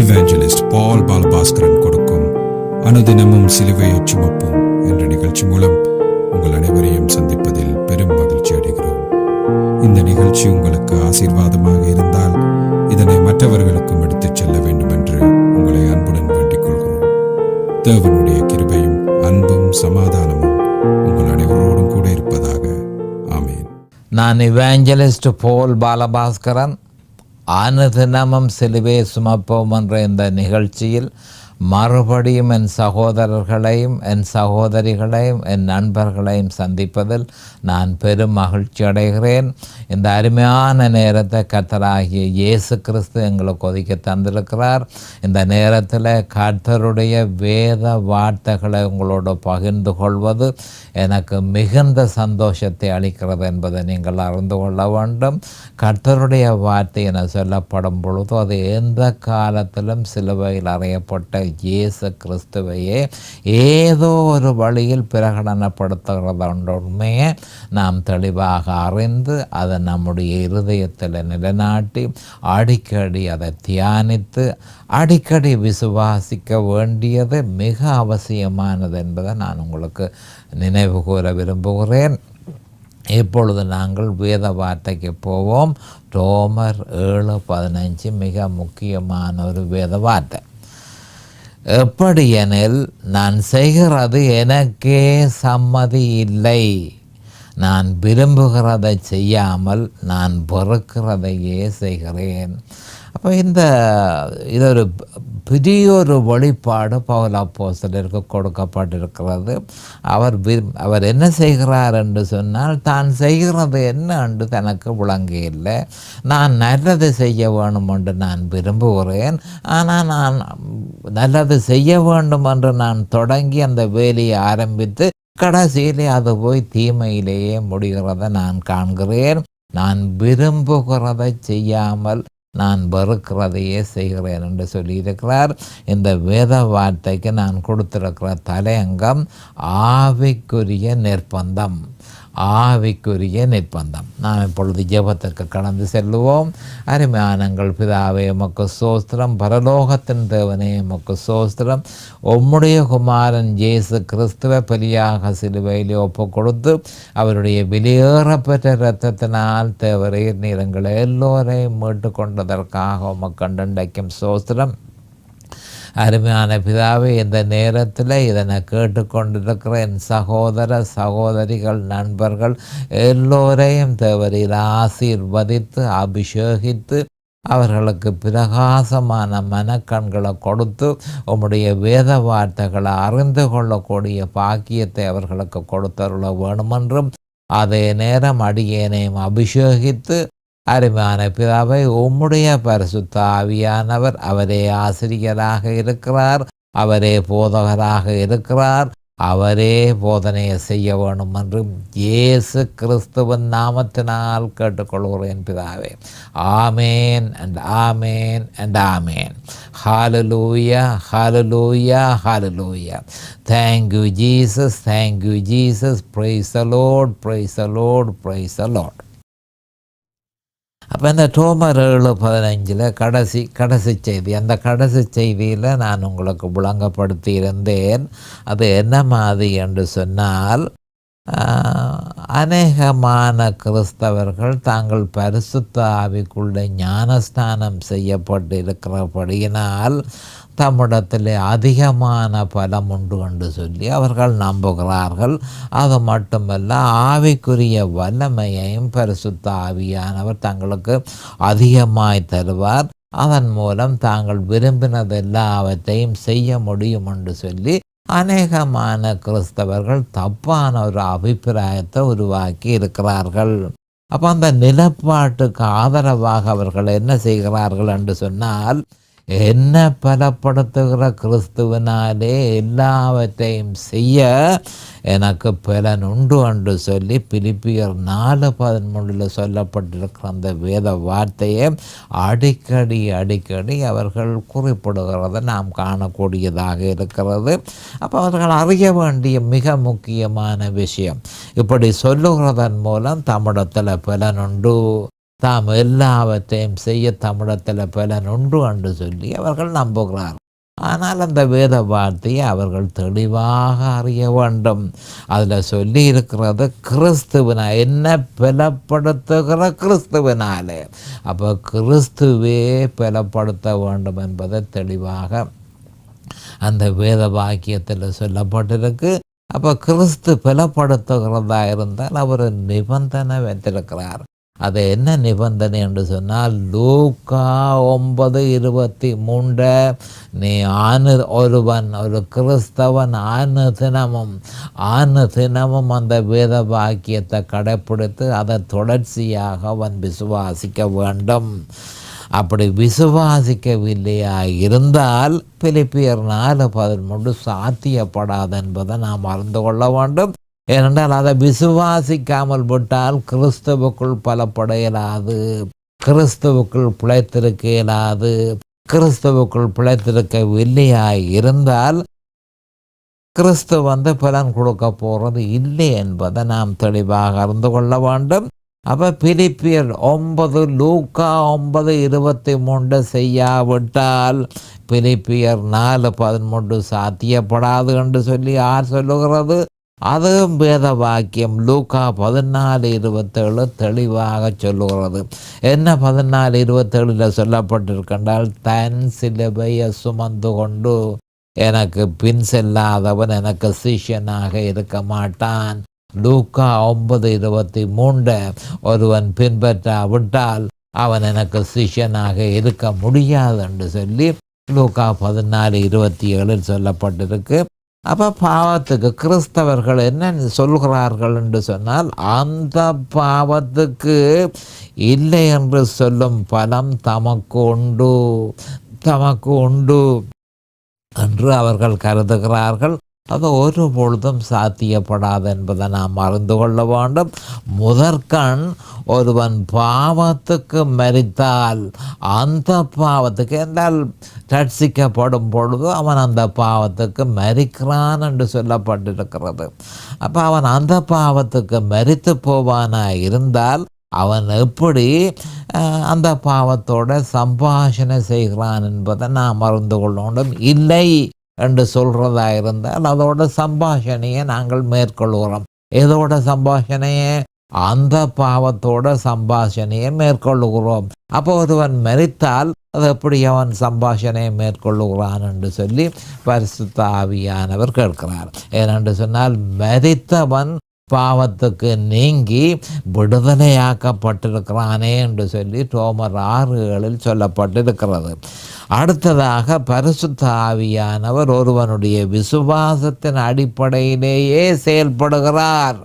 இவாஞ்சலிஸ்ட் பால் பாலபாஸ்கரன் கொடுக்கும் அனுதினமும் சிலுவையை சுமப்போம் என்ற நிகழ்ச்சி மூலம் உங்கள் அனைவரையும் சந்திப்பதில் பெரும் மகிழ்ச்சி அடைகிறோம். இந்த நிகழ்ச்சி உங்களுக்கு ஆசீர்வாதமாக இருந்தால் இதனை மற்றவர்களுக்கும் எடுத்துச் செல்ல வேண்டும் என்று உங்களை அன்புடன் வேண்டிக் கொள்கிறோம். தேவனுடைய கிருபையும் அன்பும் சமாதானமும் உங்கள் அனைவரோடும் கூட இருப்பதாக. ஆமேன். நான் இவாஞ்சலிஸ்ட் பால் பாலபாஸ்கரன். அனுதினமும் சிலுவையை சுமப்போம் என்ற இந்த நிகழ்ச்சியில் மறுபடியும் என் சகோதரர்களையும் என் சகோதரிகளையும் என் நண்பர்களையும் சந்திப்பதில் நான் பெரும் மகிழ்ச்சி அடைகிறேன். இந்த அருமையான நேரத்தை கர்த்தராகிய இயேசு கிறிஸ்து எங்களுக்கு ஒதுக்கி தந்திருக்கிறார். இந்த நேரத்தில் கர்த்தருடைய வேத வார்த்தைகளை உங்களோடு பகிர்ந்து கொள்வது எனக்கு மிகுந்த சந்தோஷத்தை அளிக்கிறது என்பதை நீங்கள் அறிந்து கொள்ள வேண்டும். கர்த்தருடைய வார்த்தை என சொல்லப்படும் பொழுது அது எந்த காலத்திலும் சிலுவையில் அறையப்பட்ட இயேசு கிறிஸ்துவையே ஏதோ ஒரு வழியில் பிரகடனப்படுத்துகிறது உண்மையை நாம் தெளிவாக அறிந்து அதை நம்முடைய இருதயத்தில் நிலைநாட்டி அடிக்கடி அதை தியானித்து அடிக்கடி விசுவாசிக்க வேண்டியது மிக அவசியமானது என்பதை நான் உங்களுக்கு நினைவு கூற விரும்புகிறேன். இப்பொழுது நாங்கள் வேத வார்த்தைக்கு போவோம். ரோமர் 7:15 மிக முக்கியமான ஒரு வேத வார்த்தை. எப்படியெனில் நான் செய்கிறது எனக்கே சம்மதி இல்லை, நான் விரும்புகிறதை செய்யாமல் நான் வெறுக்கிறதையே செய்கிறேன். அப்போ இது ஒரு பெரிய ஒரு வெளிப்பாடு பவுல் அப்போஸ்தலருக்கு கொடுக்கப்பட்டிருக்கிறது. அவர் என்ன செய்கிறார் என்று சொன்னால், தான் செய்கிறது என்ன என்று தனக்கு விளங்கியில்லை. நான் நல்லது செய்ய வேண்டும் என்று நான் விரும்புகிறேன், ஆனால் நான் நல்லது செய்ய வேண்டும் என்று நான் தொடங்கி அந்த வேலையை ஆரம்பித்து கடைசியிலே அது போய் தீமையிலேயே முடிகிறதை நான் காண்கிறேன். நான் விரும்புகிறதை செய்யாமல் நான் வெறுக்கிறதையே செய்கிறேன் என்று சொல்லியிருக்கிறார். இந்த வேத வார்த்தைக்கு நான் கொடுத்திருக்கிற தலையங்கம் ஆவிக்குரிய நிர்பந்தம். ஆவிக்குரிய நிர்பந்தம். நாம் இப்பொழுது ஜெபத்திற்கு கடந்து செல்லுவோம். அருமையானங்கள் பிதாவே, எமக்கு சோஸ்திரம். பரலோகத்தின் தேவனே, எமக்கு சோஸ்திரம். உம்முடைய குமாரன் இயேசு கிறிஸ்துவ பலியாக சிலுவையிலே ஒப்பு கொடுத்து அவருடைய வெளியேறப்பெற்ற இரத்தத்தினால் தேவரீர் நீரங்களை எல்லோரையும் மீட்டு கொண்டதற்காக உமக்கு கண்டண்டைக்கும் சோஸ்திரம். அருமையான பிதாவே, இந்த நேரத்தில் இதனை கேட்டுக்கொண்டிருக்கிற என் சகோதர சகோதரிகள் நண்பர்கள் எல்லோரையும் தேவரீர் ஆசீர்வதித்து அபிஷேகித்து அவர்களுக்கு பிரகாசமான மனக்கண்களை கொடுத்து உம்முடைய வேத வார்த்தைகளை அறிந்து கொள்ளக்கூடிய பாக்கியத்தை அவர்களுக்கு கொடுத்தருள வேணுமென்றும், அதே நேரம் அடியேனையும் அபிஷேகித்து அருமையான பிதாவை உம்முடைய பரிசுத்த ஆவியானவர் அவரே ஆசிரியராக இருக்கிறார், அவரே போதகராக இருக்கிறார், அவரே போதனையை செய்ய வேண்டும் என்று இயேசு கிறிஸ்துவின் நாமத்தினால் கேட்டுக்கொள்கிறேன் பிதாவே. ஆமேன் and amen and amen. Hallelujah, hallelujah, hallelujah. Thank you Jesus, thank you Jesus. Praise the Lord, praise the Lord, praise the Lord. அப்போ இந்த ரோமர் 7:15 கடைசி செய்தி, அந்த கடைசி செய்தியில் நான் உங்களுக்கு விளங்கப்படுத்தி இருந்தேன். அது என்ன மாதிரி என்று சொன்னால், அநேகமான கிறிஸ்தவர்கள் தாங்கள் பரிசுத்த ஆவிக்குள்ளே ஞானஸ்நானம் செய்யப்பட்டு இருக்கிறபடியினால் தம்மிடத்தில் அதிகமான பலம் உண்டு என்று சொல்லி அவர்கள் நம்புகிறார்கள். அது மட்டுமல்ல, ஆவிக்குரிய வல்லமையையும் பரிசுத்த ஆவியானவர் தங்களுக்கு அதிகமாய் தருவார். அதன் மூலம் தாங்கள் விரும்பினது எல்லாவற்றையும் செய்ய முடியும் என்று சொல்லி அநேகமான கிறிஸ்தவர்கள் தப்பான ஒரு அபிப்பிராயத்தை உருவாக்கி இருக்கிறார்கள். அப்போ அந்த நிலப்பாட்டுக்கு ஆதரவாக அவர்கள் என்ன செய்கிறார்கள் என்று சொன்னால், என்ன பலப்படுத்துகிற கிறிஸ்துவனாலே எல்லாவற்றையும் செய்ய எனக்கு பலன் உண்டு என்று சொல்லி பிலிப்பியர் 4:13 சொல்லப்பட்டிருக்கிற அந்த வேத வார்த்தையை அடிக்கடி அவர்கள் குறிப்பிடுகிறத நாம் காணக்கூடியதாக இருக்கிறது. அப்போ அவர்கள் அறிய வேண்டிய மிக முக்கியமான விஷயம், இப்படி சொல்லுகிறதன் மூலம் தமிழத்தில் பலன் உண்டு, தாம் எல்லாவற்றையும் செய்ய தமிழத்தில் பலன் உண்டு என்று சொல்லி அவர்கள் நம்புகிறார். ஆனால் அந்த வேத வார்த்தையை அவர்கள் தெளிவாக அறிய வேண்டும். அதில் சொல்லி இருக்கிறது கிறிஸ்துவினா என்ன பலப்படுத்துகிற கிறிஸ்துவினாலே. அப்போ கிறிஸ்துவே பலப்படுத்த வேண்டும் என்பதை தெளிவாக அந்த வேத வாக்கியத்தில் சொல்லப்பட்டிருக்கு. அப்போ கிறிஸ்து பலப்படுத்துகிறதா இருந்தால் அவர் நிபந்தனை வைத்திருக்கிறார். அது என்ன நிபந்தனை என்று சொன்னால் லூக்கா 9:23 நீ ஒரு கிறிஸ்தவன் தினமும் அந்த வேத வாக்கியத்தை கடைப்பிடித்து அதை தொடர்ச்சியாக அவன் விசுவாசிக்க வேண்டும். அப்படி விசுவாசிக்கவில்லையா இருந்தால் பிலிப்பியர் 4:13 சாத்தியப்படாது என்பதை நாம் அறிந்து கொள்ள வேண்டும். ஏனென்றால் அதை விசுவாசிக்காமல் விட்டால் கிறிஸ்துவுக்குள் பலப்பட இயலாது, கிறிஸ்துவுக்குள் பிழைத்திருக்க இயலாது. கிறிஸ்துவுக்குள் பிழைத்திருக்கவில்லையாய் இருந்தால் கிறிஸ்து பலன் கொடுக்க போகிறது இல்லை என்பதை நாம் தெளிவாக அறிந்து கொள்ள வேண்டும். அப்போ பிலிப்பியர் 9 லூக்கா 9:23 செய்யாவிட்டால் பிலிப்பியர் 4:13 சாத்தியப்படாது என்று சொல்லி யார் சொல்லுகிறது? அதுவும் வேத வாக்கியம் லூக்கா 14:27 தெளிவாக சொல்லுகிறது. என்ன 14:27 சொல்லப்பட்டிருக்கின்றால் தன் சிலுவையை சுமந்து கொண்டு எனக்கு பின் செல்லாதவன் எனக்கு சிஷ்யனாக இருக்க மாட்டான். லூக்கா 9:23 ஒருவன் பின்பற்றாவிட்டால் அவன் எனக்கு சிஷ்யனாக இருக்க முடியாது என்று சொல்லி லூக்கா 14:27 சொல்லப்பட்டிருக்கு. அப்போ பாவத்துக்கு கிறிஸ்தவர்கள் என்ன சொல்கிறார்கள் என்று சொன்னால் அந்த பாவத்துக்கு இல்லை என்று சொல்லும் பலம் தமக்கு உண்டு என்று அவர்கள் கருதுகிறார்கள். அது ஒரு பொழுதும் சாத்தியப்படாது என்பதை நாம் அறிந்து கொள்ள வேண்டும். முதற்கண் ஒருவன் பாவத்துக்கு மரித்தால் அந்த பாவத்துக்கு என்றால் ரட்சிக்கப்படும் பொழுது அவன் அந்த பாவத்துக்கு மரிக்கிறான் என்று சொல்லப்பட்டிருக்கிறது. அப்போ அவன் அந்த பாவத்துக்கு மரித்து போவானா இருந்தால் அவன் எப்படி அந்த பாவத்தோட சம்பாஷணை செய்கிறான் என்பதை நாம் அறிந்து கொள்ள வேண்டும். இல்லை என்று சொல்கிறதா இருந்தால் அதோட சம்பாஷணையை நாங்கள் மேற்கொள்கிறோம். எதோட சம்பாஷணையை? அந்த பாவத்தோட சம்பாஷணையை மேற்கொள்ளுகிறோம். அப்போ ஒருவன் மரித்தால் அது எப்படி அவன் சம்பாஷணையை மேற்கொள்ளுகிறான் என்று சொல்லி பரிசுத்த ஆவியானவர் கேட்கிறார். ஏனென்று சொன்னால் மரித்தவன் பாவத்துக்கு நீங்கி விடுதலையாக்கப்பட்டிருக்கிறானே என்று சொல்லி ரோமர் 6:7 சொல்லப்பட்டிருக்கிறது. அடுத்ததாக பரிசுத்த ஆவியானவர் ஒருவனுடைய விசுவாசத்தின் அடிப்படையிலேயே செயல்படுகிறார்.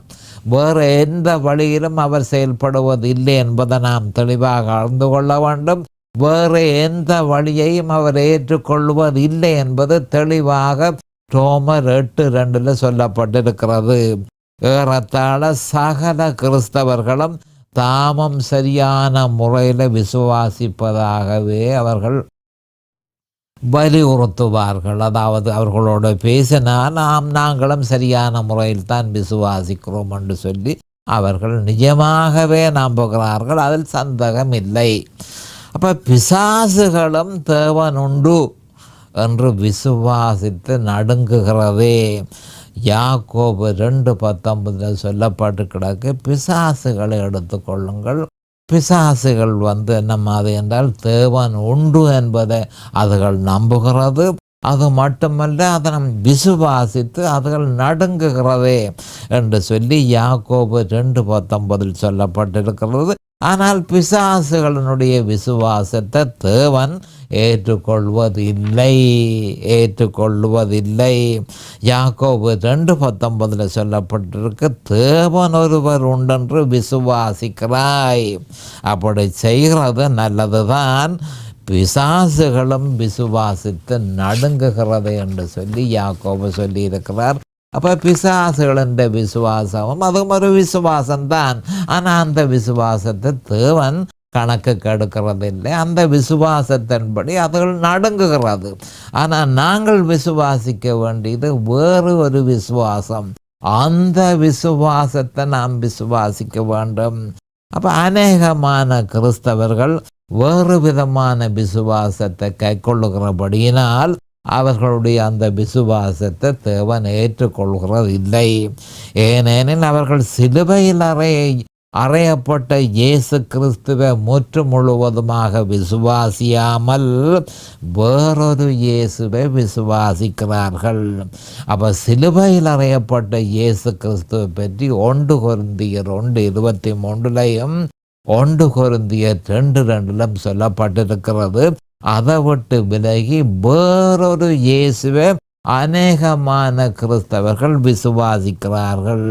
வேறு எந்த வழியிலும் அவர் செயல்படுவதில்லை என்பதை நாம் தெளிவாக அறிந்து கொள்ள வேண்டும். வேறு எந்த வழியையும் அவர் ஏற்றுக்கொள்வதில்லை என்பது தெளிவாக ரோமர் 8:2 சொல்லப்பட்டிருக்கிறது. ஏறத்தாழ சகல கிறிஸ்தவர்களும் தாமும் சரியான முறையில் விசுவாசிப்பதாகவே அவர்கள் வலியுறுத்துவார்கள். அதாவது அவர்களோட பேசினால் நாங்களும் சரியான முறையில் தான் விசுவாசிக்கிறோம் என்று சொல்லி அவர்கள் நிஜமாகவே நம்புகிறார்கள். அதில் சந்தேகம் இல்லை. அப்போ பிசாசுகளும் தேவன் உண்டு என்று விசுவாசித்து நடுங்குகிறதே. யாக்கோபு 2:19 சொல்லப்பட்டு கிடக்கு, பிசாசுகளை எடுத்துக்கொள்ளுங்கள். பிசாசுகள் என்ன மாதிரி என்றால் தேவன் உண்டு என்பதை அதுகள் நம்புகிறது. அது மட்டுமல்ல, அதனை விசுவாசித்து அதுகள் நடுங்குகிறதே என்று சொல்லி யாக்கோபு 2:19 சொல்லப்பட்டிருக்கிறது. ஆனால் பிசாசுகளினுடைய விசுவாசத்தை தேவன் ஏற்றுக்கொள்வதில்லை. யாக்கோபு 2:19 சொல்லப்பட்டிருக்கு, தேவன் ஒருவர் உண்டென்று விசுவாசிக்கிறாய். அப்படி செய்கிறது நல்லதுதான். பிசாசுகளும் விசுவாசித்து நடுங்குகிறது என்று சொல்லி யாக்கோபு சொல்லி இருக்கிறார். அப்போ பிசாசுகளின் விசுவாசமும் அதுவும் ஒரு விசுவாசம்தான். ஆனால் அந்த விசுவாசத்தை தேவன் கணக்குக்கு எடுக்கிறதில்லை. அந்த விசுவாசத்தின்படி அதுகள் நடுங்குகிறது. ஆனால் நாங்கள் விசுவாசிக்க வேண்டியது வேறு ஒரு விசுவாசம். அந்த விசுவாசத்தை நாம் விசுவாசிக்க வேண்டும். அப்போ அநேகமான கிறிஸ்தவர்கள் வேறு விதமான விசுவாசத்தை கைக்கொள்ளுகிறபடியினால் அவர்களுடைய அந்த விசுவாசத்தை தேவன் ஏற்றுக்கொள்கிறது இல்லை. ஏனெனில் அவர்கள் சிலுவையில் அறையப்பட்ட இயேசு கிறிஸ்துவை முற்று முழுவதுமாக விசுவாசியாமல் வேறொரு இயேசுவை விசுவாசிக்கிறார்கள். அப்போ சிலுவையில் அறையப்பட்ட இயேசு கிறிஸ்துவை பற்றி 1 கொரிந்தியர் 1:23 1 கொரிந்தியர் 2:2 சொல்லப்பட்டிருக்கிறது. அதை விட்டு விலகி வேறொரு இயேசுவை அநேகமான கிறிஸ்தவர்கள் விசுவாசிக்கிறார்கள்.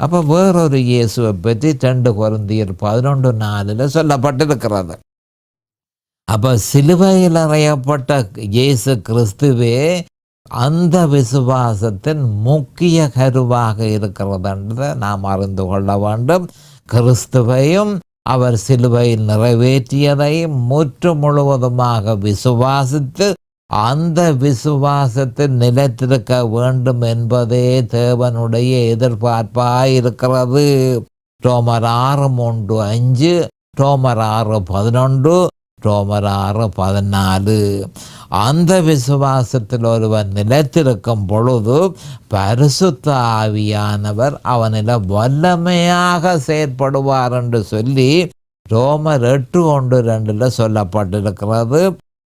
அப்போ வேறொரு இயேசுவை பற்றி 2 கொரிந்தியர் 11:4 சொல்லப்பட்டிருக்கிறது. அப்போ சிலுவையில் அறையப்பட்ட இயேசு கிறிஸ்துவே அந்த விசுவாசத்தின் முக்கிய கருவாக இருக்கிறது என்று நாம் அறிந்து கொள்ள வேண்டும். கிறிஸ்துவையும் அவர் சிலுவையில் நிறைவேற்றியதை முற்று முழுவதுமாக விசுவாசித்து அந்த விசுவாசத்தில் நிலைத்திருக்க வேண்டும் என்பதே தேவனுடைய எதிர்பார்ப்பாயிருக்கிறது. ரோமர் 6:3-5, ரோமர் 6:11, ரோமர் 6:14. அந்த விசுவாசத்தில் ஒருவன் நிலைத்திருக்கும் பொழுது பரிசுத்த ஆவியானவர் அவனில் வல்லமையாக செயற்படுவார் என்று சொல்லி ரோமர் 8:1-2 சொல்லப்பட்டிருக்கிறது.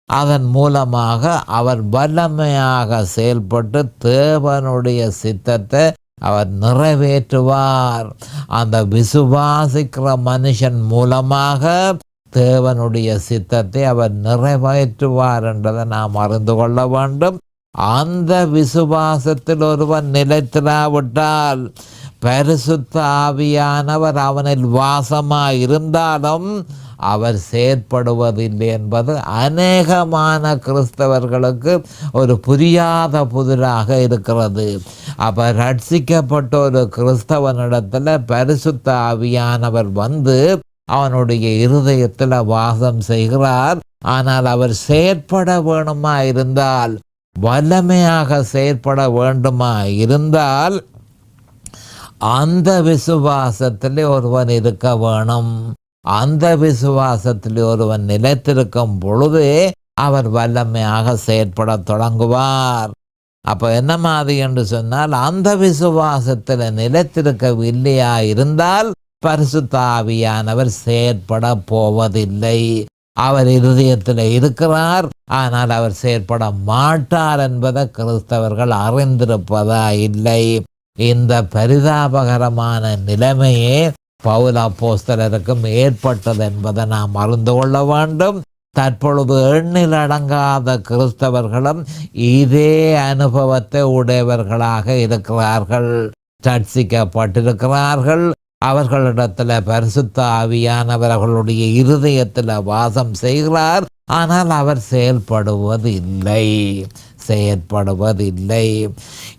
அதன் மூலமாக அவர் வல்லமையாக செயல்பட்டு தேவனுடைய சித்தத்தை அவர் நிறைவேற்றுவார். அந்த விசுவாசிக்கிற மனுஷன் மூலமாக தேவனுடைய சித்தத்தை அவர் நிறைவேற்றுவார் என்றதை நாம் அறிந்து கொள்ள வேண்டும். அந்த விசுவாசத்தில் ஒருவன் நிலைத்திராவிட்டால் பரிசுத்த ஆவியானவர் அவனில் வாசமாய் இருந்தாலும் அவர் செயற்படுவதில்லை என்பது அநேகமான கிறிஸ்தவர்களுக்கு ஒரு புரியாத புதிராக இருக்கிறது. அப்போ ரட்சிக்கப்பட்ட ஒரு கிறிஸ்தவனிடத்தில் பரிசுத்த ஆவியானவர் வந்து அவனுடைய இருதயத்தில் வாசம் செய்கிறார். ஆனால் அவர் செயற்பட வேணுமா இருந்தால், வல்லமையாக செயற்பட வேண்டுமா இருந்தால் அந்த விசுவாசத்திலே ஒருவன் இருக்க வேணும். அந்த விசுவாசத்தில் ஒருவன் நிலைத்திருக்கும் பொழுது அவர் வல்லமையாக செயற்பட தொடங்குவார். அப்போ என்ன மாதிரி என்று சொன்னால், அந்த விசுவாசத்தில் நிலைத்திருக்கவில்லையா இருந்தால் பரிசுத்த ஆவியானவர் செயற்பட போவதில்லை. அவர் இருதயத்தில் இருக்கிறார், ஆனால் அவர் செயற்பட மாட்டார் என்பதை கிறிஸ்தவர்கள் அறிந்திருப்பதா இல்லை. இந்த பரிதாபகரமான நிலைமையே பவுல் அப்போஸ்தலருக்கும் ஏற்பட்டது என்பதை நாம் அறிந்து கொள்ள வேண்டும். தற்பொழுது எண்ணில் அடங்காத கிறிஸ்தவர்களும் இதே அனுபவத்தை உடையவர்களாக இருக்கிறார்கள். ரட்சிக்கப்பட்டிருக்கிறார்கள். அவர்களிடத்தில் பரிசுத்த ஆவியானவர்களுடைய இருதயத்தில் வாசம் செய்கிறார். ஆனால் அவர் செயற்படுவதில்லை.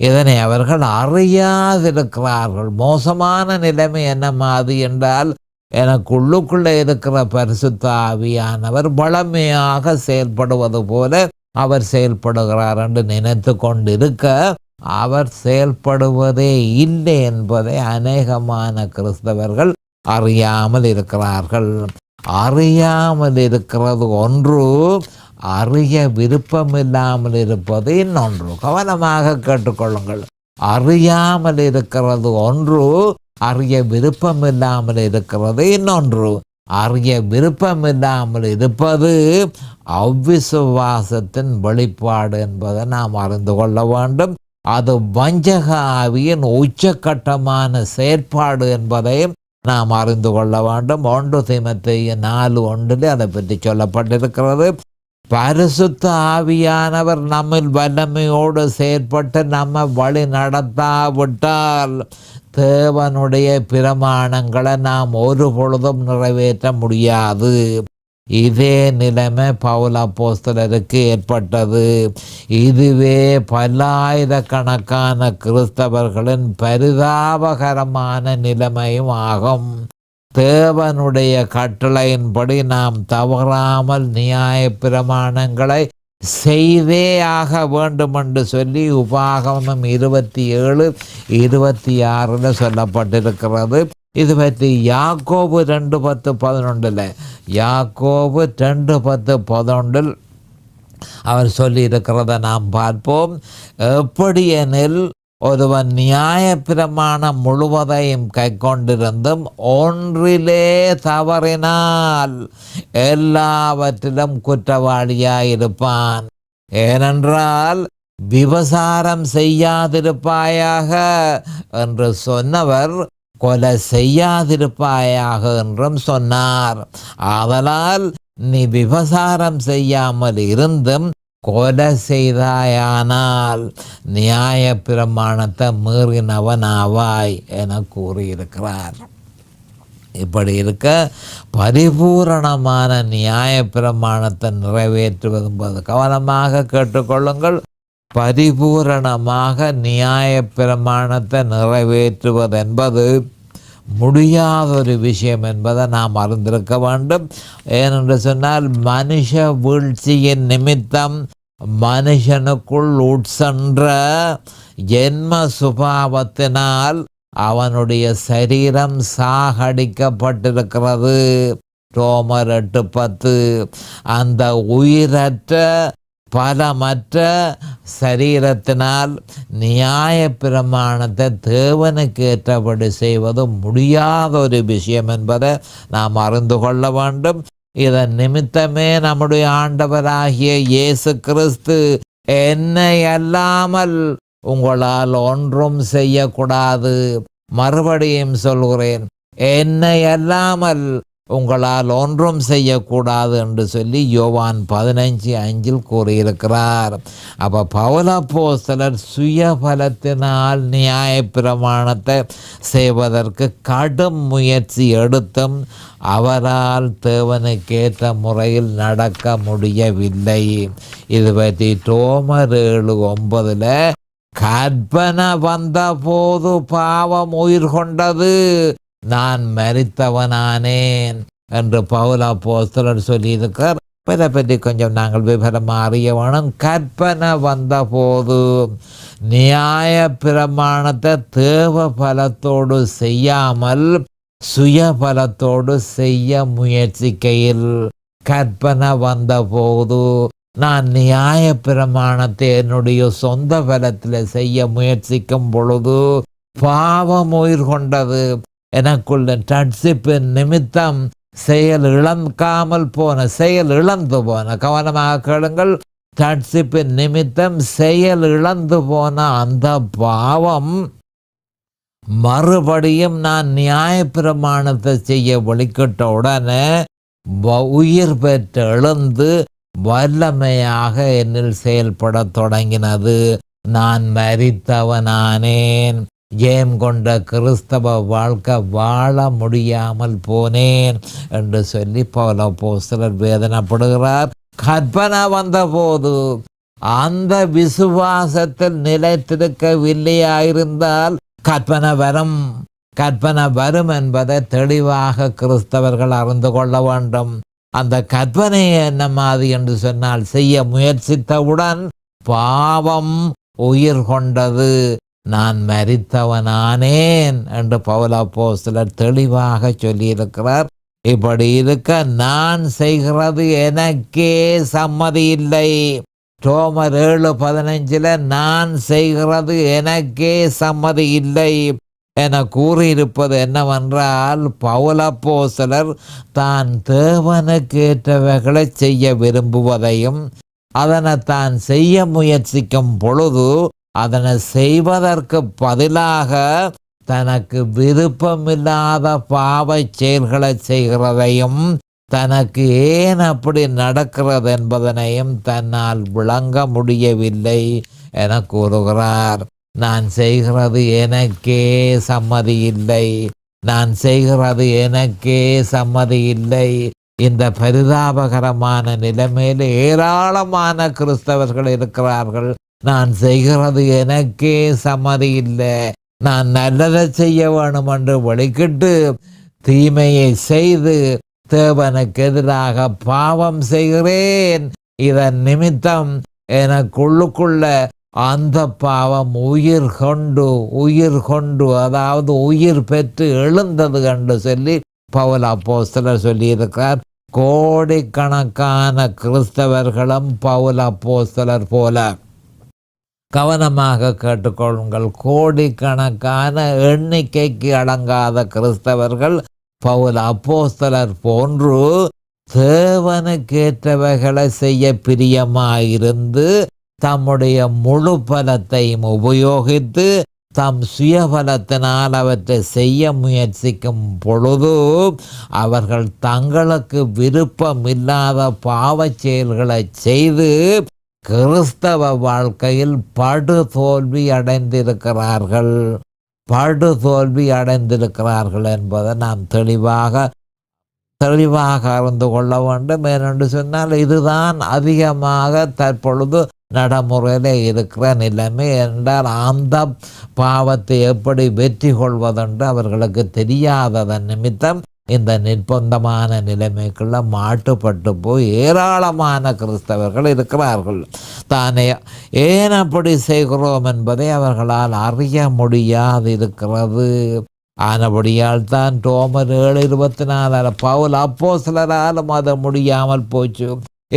இதனை அவர்கள் அறியாதிருக்கிறார்கள். மோசமான நிலைமை என்ன மாதிரி என்றால், எனக்குள்ளுக்குள்ளே இருக்கிற பரிசுத்த ஆவியானவர் வளமையாக செயல்படுவது போல அவர் செயல்படுகிறார் என்று நினைத்து கொண்டிருக்க அவர் செயல்படுவதே இல்லை என்பதை அநேகமான கிறிஸ்தவர்கள் அறியாமல் இருக்கிறார்கள். அறியாமல் இருக்கிறது ஒன்று, அறிய விருப்பமில்லாமல் இருப்பது இன்னொன்று. கவனமாக கேட்டுக்கொள்ளுங்கள். அறியாமல் இருக்கிறது ஒன்று, அறிய விருப்பமில்லாமல் இருக்கிறது இன்னொன்று. அறிய விருப்பமில்லாமல் இருப்பது அவ்விசுவாசத்தின் வெளிப்பாடு என்பதை நாம் அறிந்து கொள்ள வேண்டும். அது வஞ்சக ஆவியின் உச்சக்கட்டமான செயற்பாடு என்பதையும் நாம் அறிந்து கொள்ள வேண்டும். 1 தீமோத்தேயு 4:1 அதை பற்றி சொல்லப்பட்டிருக்கிறது. பரிசுத்த ஆவியானவர் நம்மில் வல்லமையோடு செயற்பட்டு நம்ம வழி நடத்தாவிட்டால் தேவனுடைய பிரமாணங்களை நாம் ஒரு பொழுதும் நிறைவேற்ற முடியாது. இதே நிலைமை பவுல் அப்போஸ்தலருக்கு ஏற்பட்டது. இதுவே பல்லாயிரக்கணக்கான கிறிஸ்தவர்களின் பரிதாபகரமான நிலைமையும் ஆகும். தேவனுடைய கட்டளையின்படி நாம் தவறாமல் நியாய பிரமாணங்களை செய்தே ஆக வேண்டும் என்று சொல்லி உபாகமம் 27:26 சொல்லப்பட்டிருக்கிறது. இது பற்றி யாக்கோபு 2:10-11 யாக்கோபு 2:10-11 அவர் சொல்லியிருக்கிறத நாம் பார்ப்போம். எப்படி எனில் ஒருவன் நியாயப்பிரமாணம் முழுவதையும் கை கொண்டிருந்தும் ஒன்றிலே தவறினால் எல்லாவற்றிலும் குற்றவாளியாயிருப்பான். ஏனென்றால் விபசாரம் செய்யாதிருப்பாயாக என்று சொன்னவர் கொலை செய்யாதிருப்பாயாக என்றும் சொன்னார். ஆதலால் நீ விபசாரம் செய்யாமல் இருந்தும் கொலை செய்தாயானால் நியாய பிரமாணத்தை மீறினவனாவாய் என கூறியிருக்கிறார். இப்படி இருக்க பரிபூரணமான நியாய பிரமாணத்தை நிறைவேற்றுவது என்பது கவனமாக கேட்டுக்கொள்ளுங்கள். பரிபூரணமாக நியாய பிரமாணத்தை நிறைவேற்றுவது என்பது முடியாதொரு விஷயம் என்பதை நாம் அறிந்திருக்க வேண்டும். ஏனென்று சொன்னால் மனுஷ வீழ்ச்சியின் நிமித்தம் மனுஷனுக்குள் உட்சென்ற ஜென்ம சுபாவத்தினால் அவனுடைய சரீரம் சாகடிக்கப்பட்டிருக்கிறது. ரோமர் 8:10. அந்த உயிரற்ற பலமற்ற சரீரத்தினால் நியாய பிரமாணத்தை தேவனுக்கு ஏற்றபடி செய்வது முடியாத ஒரு விஷயம் என்பதை நாம் அறிந்து கொள்ள வேண்டும். இதன் நிமித்தமே நம்முடைய ஆண்டவராகிய இயேசு கிறிஸ்து என்னை அல்லாமல் உங்களால் ஒன்றும் செய்யக்கூடாது, மறுபடியும் சொல்கிறேன், என்னை அல்லாமல் உங்களால் ஒன்றும் செய்யக்கூடாது என்று சொல்லி யோவான் 15:5 கூறியிருக்கிறார். அப்போ பவுலப்போஸ்தலர் சுயபலத்தினால் நியாயப்பிரமாணத்தை செய்வதற்கு கடும் முயற்சி எடுத்தும் அவரால் தேவனுக்கேற்ற முறையில் நடக்க முடியவில்லை. இது பற்றி ரோமர் 7:9 கற்பனை வந்த போது பாவம் உயிர் கொண்டது, நான் மரித்தவனானேன் என்று பவுலப்போஸ்தலர் சொல்லியிருக்கிறார். இதை பற்றி கொஞ்சம் நாங்கள் விவரமாக அறிய வேணும். கற்பனை வந்த போது நியாய பிரமாணத்தை தேவ பலத்தோடு செய்யாமல் சுய பலத்தோடு செய்ய முயற்சிக்கையில், கற்பனை வந்த போது நான் நியாய பிரமாணத்தை என்னுடைய சொந்த பலத்தில் செய்ய முயற்சிக்கும் பொழுது பாவம் உயிர் கொண்டது, எனக்குள்ள ரட்சிப்பின் நிமித்தம் செயல் இழந்து போன கவனமாக கேளுங்கள், ரட்சிப்பின் நிமித்தம் செயல் இழந்து போன அந்த பாவம் மறுபடியும் நான் நியாயப்பிரமாணத்தை செய்ய வெளிக்கிட்ட உடனே உயிர் பெற்று எழுந்து வல்லமையாக என்னில் செயல்பட தொடங்கினது. நான் மரித்தவனானேன், ஜெயம் கொண்ட கிறிஸ்தவ வாழ்க்கை வாழ முடியாமல் போனேன் என்று சொல்லி பவுலப்போஸ்தலர் வேதனைப்படுகிறார். கற்பனை வந்த போது அந்த விசுவாசத்தில் நிலைத்திருக்கவில்லையாயிருந்தால் கற்பனை வரும் என்பதை தெளிவாக கிறிஸ்தவர்கள் அறிந்து கொள்ள வேண்டும். அந்த கற்பனையை என்ன மாதிரி என்று சொன்னால் செய்ய முயற்சித்தவுடன் பாவம் உயிர் கொண்டது, நான் மரித்தவனானேன் என்று பவுலப்போஸ்தலர் தெளிவாக சொல்லியிருக்கிறார். இப்படி இருக்க நான் செய்கிறது எனக்கே சம்மதி இல்லை. ரோமர் 7:15 நான் செய்கிறது எனக்கே சம்மதி இல்லை என கூறியிருப்பது என்னவென்றால், பவுலப்போஸ்தலர் தான் தேவனுக்கு ஏற்றவைகளை செய்ய விரும்புவதையும் அதனை தான் செய்ய முயற்சிக்கும் பொழுது அதனை செய்வதற்கு பதிலாக தனக்கு விருப்பமில்லாத பாவ செயல்களை செய்கிறதையும் தனக்கு ஏன் அப்படி நடக்கிறது என்பதனையும் தன்னால் விளங்க முடியவில்லை என கூறுகிறார். நான் செய்கிறது எனக்கே சம்மதி இல்லை. இந்த பரிதாபகரமான நிலைமையில் ஏராளமான கிறிஸ்தவர்கள் இருக்கிறார்கள். நான் செய்கிறது எனக்கே சம்மதி இல்லை, நான் நல்லதை செய்ய வேணும் என்று வெளிக்கிட்டு தீமையை செய்து தேவனுக்கு எதிராக பாவம் செய்கிறேன். இதன் நிமித்தம் எனக்குள்ளுக்குள்ள அந்த பாவம் உயிர் கொண்டு அதாவது உயிர் பெற்று எழுந்தது என்று சொல்லி பவுல் அப்போஸ்தலர் சொல்லியிருக்கிறார். கோடிக்கணக்கான கிறிஸ்தவர்களும் பவுல் அப்போஸ்தலர் போல, கவனமாக கேட்டுக்கொள்ளுங்கள், கோடிக்கணக்கான எண்ணிக்கைக்கு அடங்காத கிறிஸ்தவர்கள் பவுல் அப்போஸ்தலர் போன்று தேவனுக்கேற்றவைகளை செய்ய பிரியமாயிருந்து தம்முடைய முழு பலத்தையும் உபயோகித்து தம் சுயபலத்தினால் அவற்றை செய்ய முயற்சிக்கும் பொழுது அவர்கள் தங்களுக்கு விருப்பமில்லாத பாவச் செயல்களை செய்து கிறிஸ்தவ வாழ்க்கையில் படுதோல்வி அடைந்திருக்கிறார்கள் என்பதை நாம் தெளிவாக அறிந்து கொள்ள வேண்டும். ஏனென்று சொன்னால் இதுதான் அதிகமாக தற்பொழுது நடைமுறையில் இருக்கிற நிலைமை. என்றால் அந்த பாவத்தை எப்படி வெற்றி கொள்வதென்று அவர்களுக்கு தெரியாததன் நிமித்தம் இந்த நிர்பந்தமான நிலைமைக்குள்ள மாட்டுப்பட்டு போய் ஏராளமான கிறிஸ்தவர்கள் இருக்கிறார்கள். தானே ஏன் அப்படி செய்கிறோம் என்பதை அவர்களால் அறிய முடியாது இருக்கிறது. ஆனபடியால் தான் ரோமர் 7:24 பவுல் அப்போஸ்தலராலும் அது முடியாமல் போச்சு.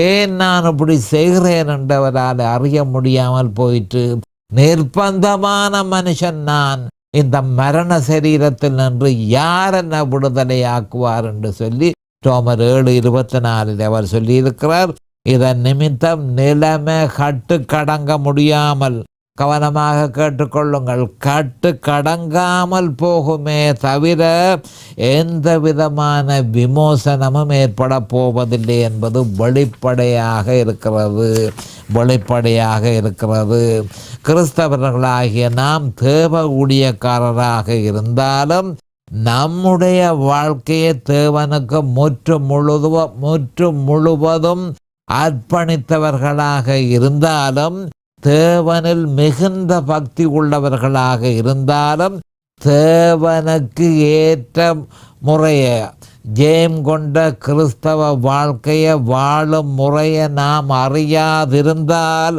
ஏன் நான் இப்படி செய்கிறேன் என்றவரால் அறிய முடியாமல் போயிற்று. நிர்பந்தமான மனுஷன் நான், இந்த மரண சரீரத்தில் நின்று யார் என்ன விடுதலை ஆக்குவார் என்று சொல்லி ரோமர் 7:24 அவர் சொல்லியிருக்கிறார். இதன் நிமித்தம் நிலைமை கட்டுக்கடங்க முடியாமல், கவனமாக கேட்டுக்கொள்ளுங்கள், கட்டுக்கடங்காமல் போகுமே தவிர எந்த விதமான விமோசனமும் ஏற்பட போவதில்லை என்பது வெளிப்படையாக இருக்கிறது. கிறிஸ்தவர்களாகிய நாம் தேவ ஊழியக்காரராக இருந்தாலும் நம்முடைய வாழ்க்கையை தேவனுக்கு முற்று முழுவதும் அர்ப்பணித்தவர்களாக இருந்தாலும், தேவனில் மிகுந்த பக்தி உள்ளவர்களாக இருந்தாலும், தேவனுக்கு ஏற்ற முறையை ஜெயம் கொண்ட கிறிஸ்தவ வாழ்க்கையை வாழும் முறையை நாம் அறியாதிருந்தால்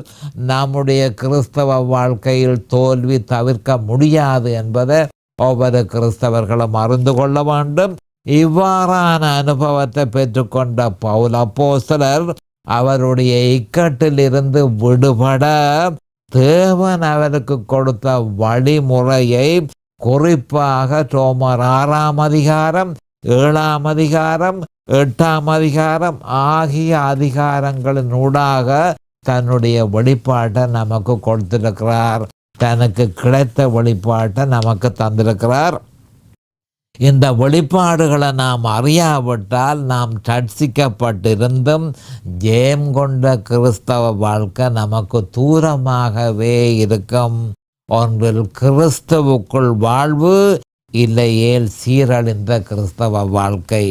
நம்முடைய கிறிஸ்தவ வாழ்க்கையில் தோல்வி தவிர்க்க முடியாது என்பதை ஒவ்வொரு கிறிஸ்தவர்களும் அறிந்து கொள்ள வேண்டும். இவ்வாறான அனுபவத்தை பெற்றுக்கொண்ட பவுல் அப்போஸ்தலர் அவருடைய இக்கட்டில் இருந்து விடுபட தேவன் அவருக்கு கொடுத்த வழிமுறையை குறிப்பாக ரோமர் 6 அதிகாரம் 7 அதிகாரம் 8 அதிகாரம் ஆகிய அதிகாரங்களினூடாக தன்னுடைய வெளிப்பாட்டை நமக்கு கொடுத்திருக்கிறார். தனக்கு கிடைத்த வெளிப்பாட்டை நமக்கு தந்திருக்கிறார். இந்த வெளிப்பாடுகளை நாம் அறியாவிட்டால் நாம் ரட்சிக்கப்பட்டிருந்தும் ஜெயம் கொண்ட கிறிஸ்தவ வாழ்க்கை நமக்கு தூரமாகவே இருக்கும். ஒன்றில் கிறிஸ்தவுக்குள் வாழ்வு, இல்லையேல் சீரழிந்த கிறிஸ்தவ வாழ்க்கை.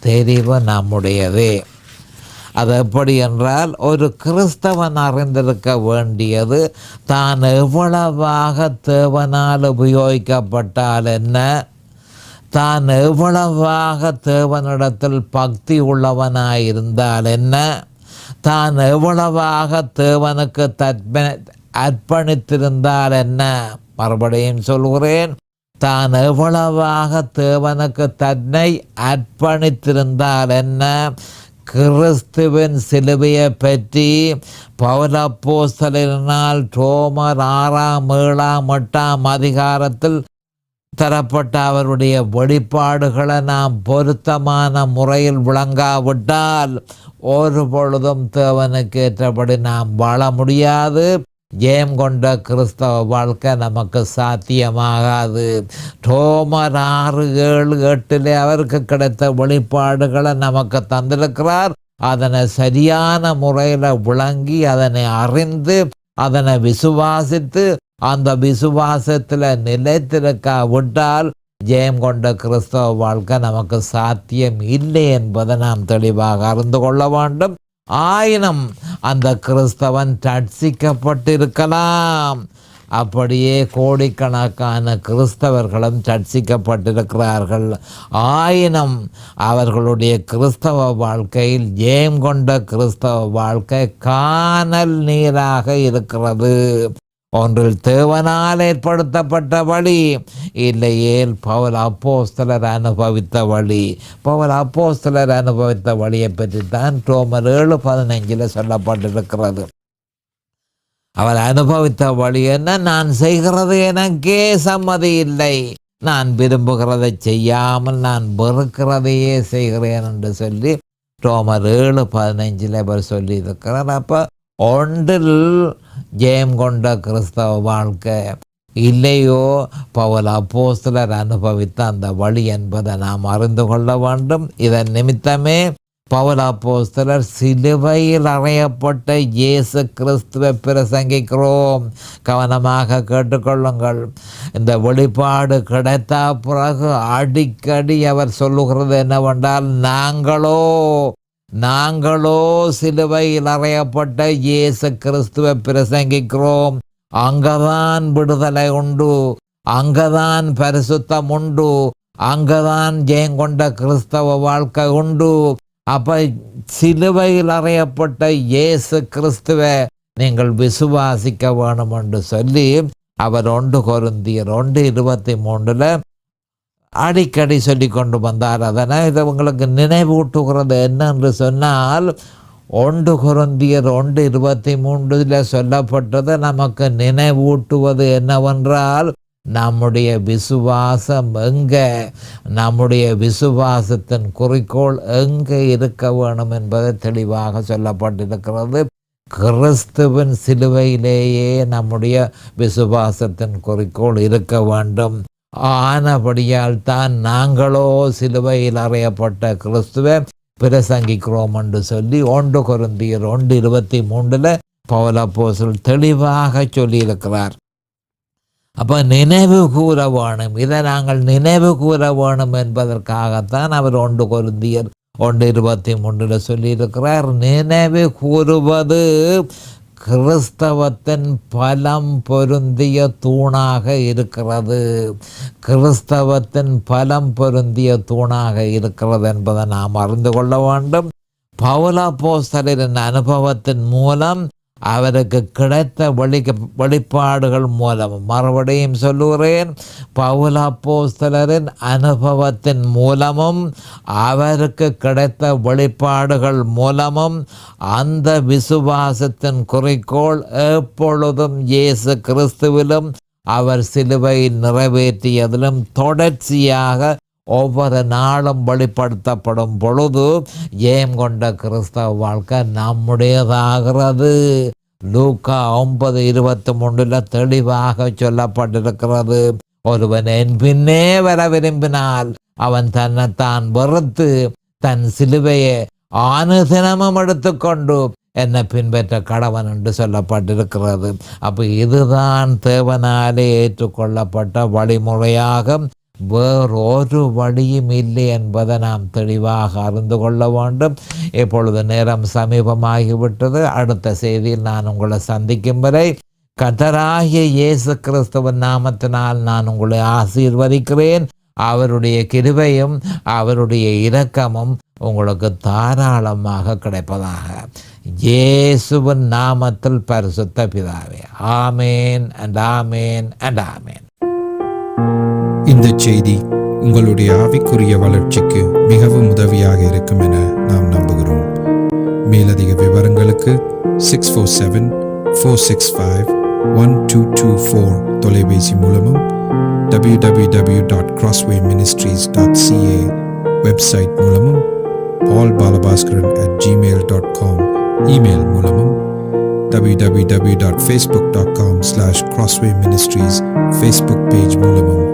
தெரிவு நம்முடையதே. அது எப்படி என்றால், ஒரு கிறிஸ்தவன் அறிந்திருக்க வேண்டியது தான் எவ்வளவாக தேவனால் உபயோகிக்கப்பட்டால் என்ன, தான் எவ்வளவாக தேவனிடத்தில் பக்தி உள்ளவனாயிருந்தால் என்ன, தான் எவ்வளவாக தேவனுக்கு அர்ப்பணித்திருந்தால் என்ன. மறுபடியும் சொல்கிறேன், தான் எவ்வளவாக தேவனுக்கு தன்னை அர்ப்பணித்திருந்தால் என்ன. கிறிஸ்துவின் சிலுவையை பற்றி பவுல் அப்போஸ்தலரினால் ரோமர் 6, 7, 8 அதிகாரத்தில் தரப்பட்ட அவருடைய வெளிப்பாடுகளை நாம் பொருத்தமான முறையில் விளங்காவிட்டால் ஒரு பொழுதும் தேவனுக்கு ஏற்றபடி நாம் வாழ முடியாது. ஜெயம் கொண்ட கிறிஸ்தவ வாழ்க்கை நமக்கு சாத்தியமாகாது. ரோமர் 6, 7, 8 அவருக்கு கிடைத்த வெளிப்பாடுகளை நமக்கு தந்திருக்கிறார். அதனை சரியான முறையில் விளங்கி, அதனை அறிந்து, அதனை விசுவாசித்து, அந்த விசுவாசத்தில் நிலைத்திருக்காவிட்டால் ஜெயம் கொண்ட கிறிஸ்தவ வாழ்க்கை நமக்கு சாத்தியம் இல்லை என்பதை நாம் தெளிவாக அறிந்து கொள்ள வேண்டும். ஆயினும் அந்த கிறிஸ்தவன் ரட்சிக்கப்பட்டிருக்கலாம். அப்படியே கோடிக்கணக்கான கிறிஸ்தவர்களும் ரட்சிக்கப்பட்டிருக்கிறார்கள். ஆயினும் அவர்களுடைய கிறிஸ்தவ வாழ்க்கையில் ஜெயம் கொண்ட கிறிஸ்தவ வாழ்க்கை கானல் நீராக இருக்கிறது. ஒன்றில் தேவனால் ஏற்படுத்தப்பட்ட வழி, இல்லையேல் பவுல் அப்போஸ்தலர் அனுபவித்த வழி. பவுல் அப்போஸ்தலர் அனுபவித்த வழியை பற்றி தான் ரோமர் 7:15 சொல்லப்பட்டிருக்கிறது. அவர் அனுபவித்த வழி என்ன? நான் செய்கிறது எனக்கே சம்மதி இல்லை, நான் விரும்புகிறதை செய்யாமல் நான் வெறுக்கிறதையே செய்கிறேன் என்று சொல்லி ரோமர் 7:15 அவர் சொல்லியிருக்கிறார். அப்போ ஒன்றில் ஜெயம் கொண்ட கிறிஸ்தவ வாழ்க்கை, இல்லையோ பவுல் அப்போஸ்தலர் அனுபவித்த அந்த வழி என்பதை நாம் அறிந்து கொள்ள வேண்டும். இதன் நிமித்தமே பவுல் அப்போஸ்தலர் சிலுவையில் அறையப்பட்ட இயேசு கிறிஸ்துவை பிரசங்கிக்கிறோம். கவனமாக கேட்டுக்கொள்ளுங்கள். இந்த வெளிப்பாடு கிடைத்த பிறகு அடிக்கடி அவர் சொல்லுகிறது என்னவென்றால், நாங்களோ சிலுவையில் அறையப்பட்ட இயேசு கிறிஸ்துவை பிரசங்கிக்கிறோம். அங்கதான் விடுதலை உண்டு, அங்கதான் பரிசுத்தம் உண்டு, அங்கதான் ஜெயங்கொண்ட கிறிஸ்தவ வாழ்க்கை உண்டு. அப்ப சிலுவையில் அறையப்பட்ட இயேசு கிறிஸ்துவை நீங்கள் விசுவாசிக்க வேணும் என்று சொல்லி அவர் 1 கொரிந்தியர் 1:23 அடிக்கடி சொல்லி கொண்டு வந்தார். அதனால் இதை உங்களுக்கு நினைவூட்டுகிறது என்னென்று சொன்னால், 1 கொரிந்தியர் 1:23 சொல்லப்பட்டது நமக்கு நினைவூட்டுவது என்னவென்றால், நம்முடைய விசுவாசம் எங்கே, நம்முடைய விசுவாசத்தின் குறிக்கோள் எங்கே இருக்க வேணும் என்பதை தெளிவாக சொல்லப்பட்டிருக்கிறது. கிறிஸ்துவின் சிலுவையிலேயே நம்முடைய விசுவாசத்தின் குறிக்கோள் இருக்க வேண்டும். ஆனபடியால் தான் நாங்களோ சிலுவையில் அறையப்பட்ட கிறிஸ்துவை பிரசங்கிக்கிறோம் என்று சொல்லி 1 கொரிந்தியர் 1:23 பவுல் அப்போஸ்தலர் தெளிவாக சொல்லியிருக்கிறார். அப்போ நினைவு கூற வேணும், இதை நாங்கள் நினைவு கூற வேணும் என்பதற்காகத்தான் அவர் 1 கொரிந்தியர் 1:23 சொல்லியிருக்கிறார். நினைவு கூறுவது கிறிஸ்தவத்தின் பலம் பொருந்திய தூணாக இருக்கிறது. கிறிஸ்தவத்தின் பலம் பொருந்திய தூணாக இருக்கிறது என்பதை நாம் அறிந்து கொள்ள வேண்டும். பவுல் அப்போஸ்தலரின் அனுபவத்தின் மூலம், அவருக்கு கிடைத்த வெளிப்பாடுகள் மூலம், மறுபடியும் சொல்லுகிறேன், பவுல் அப்போஸ்தலரின் அனுபவத்தின் மூலமும் அவருக்கு கிடைத்த வெளிப்பாடுகள் மூலமும் அந்த விசுவாசத்தின் குறிக்கோள் எப்பொழுதும் இயேசு கிறிஸ்துவிலும் அவர் சிலுவையில் நிறைவேற்றியதிலும் தொடர்ச்சியாக ஒவ்வொரு நாளும் வெளிப்படுத்தப்படும் பொழுது ஜெயம் கொண்ட கிறிஸ்தவ வாழ்க்கை நம்முடையதாகிறது. லூக்கா 9:23 தெளிவாக சொல்லப்பட்டிருக்கிறது. ஒருவன் என் பின்னே வர விரும்பினால் அவன் தன்னைத்தான் வெறுத்து தன் சிலுவையை அனுதினமும் எடுத்துக்கொண்டு என்னை பின்பற்ற கடவன் என்று சொல்லப்பட்டிருக்கிறது. அப்போ இதுதான் தேவனாலே ஏற்றுக்கொள்ளப்பட்ட வழிமுறையாக, வேறொரு வழியும் இல்லை என்பதை நாம் தெளிவாக அறிந்து கொள்ள வேண்டும். இப்பொழுது நேரம் சமீபமாகிவிட்டது. அடுத்த செய்தியில் நான் உங்களை சந்திக்கும் வரை கர்த்தராகிய இயேசு கிறிஸ்துவின் நாமத்தினால் நான் உங்களை ஆசீர்வதிக்கிறேன். அவருடைய கிருபையும் அவருடைய இரக்கமும் உங்களுக்கு தாராளமாக கிடைப்பதாக. இயேசுவின் நாமத்தில் பரிசுத்த பிதாவே, ஆமேன் அண்ட் ஆமேன் அண்ட் ஆமேன். இந்த செய்தி உங்களுடைய ஆவிக்குரிய வளர்ச்சிக்கு மிகவும் உதவியாக இருக்கும் என நாம் நம்புகிறோம். மேலதிக விவரங்களுக்கு 647-465-1224 தொலைபேசி மூலமும் www.crosswayministries.ca வெப்சைட் மூலமும் paulbalabhaskaran@gmail.com இமெயில் மூலமும் www.facebook.com/crosswayministries ஃபேஸ்புக் பேஜ் மூலமும்